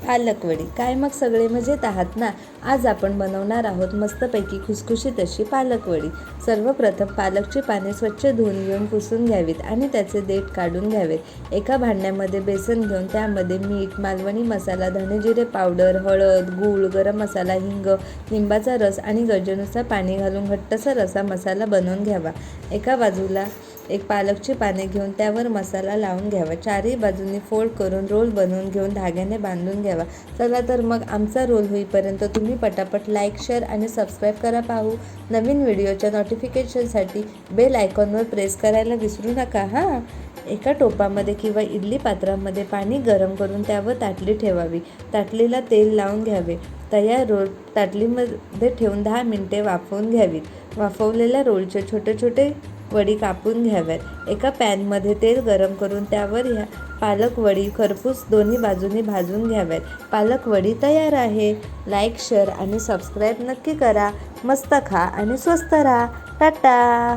पालकवडी. काय मग सगळे मजेत आहात ना? आज आपण बनवणार आहोत मस्तपैकी खुसखुशीत अशी पालकवडी. सर्वप्रथम पालकची पाने स्वच्छ धुवून घेऊन पुसून घ्यावीत आणि त्याचे देठ काढून घ्यावेत. एका भांड्यामध्ये बेसन घेऊन त्यामध्ये मीठ, मालवणी मसाला, धने-जिरे पावडर, हळद, गूळ, गरम मसाला, हिंग, लिंबाचा रस आणि गरजेनुसार पाणी घालून घट्टसर असा मसाला बनवून घ्यावा. एका बाजूला एक पालकची पाने घेऊन त्यावर मसाला लावून घ्यावा. चारही बाजूंनी फोल्ड करून रोल बनवून घेऊन धाग्याने बांधून घ्यावा. चला तर मग आमचा रोल होईपर्यंत तुम्ही पटापट लाईक, शेअर आणि सबस्क्राईब करा. पाहू नवीन व्हिडिओच्या नोटिफिकेशनसाठी बेल आयकॉनवर प्रेस करायला विसरू नका हां. एका टोपामध्ये किंवा इडली पात्रामध्ये पाणी गरम करून त्यावर ताटली ठेवावी. ताटलीला तेल लावून घ्यावे. तयार रोल ताटलीमध्ये ठेवून 10 मिनिटे वाफवून घ्यावीत. वाफवलेल्या रोलचे छोटे छोटे वडी कापून घ्याव्यात. एका पॅनमध्ये तेल गरम करून त्यावर ह्या पालक वडी खरपूस दोन्ही बाजूनी भाजून घ्याव्यात. पालक वडी तयार आहे. लाईक, शेअर आणि सबस्क्राईब नक्की करा. मस्त खा आणि स्वस्त राहा. टाटा.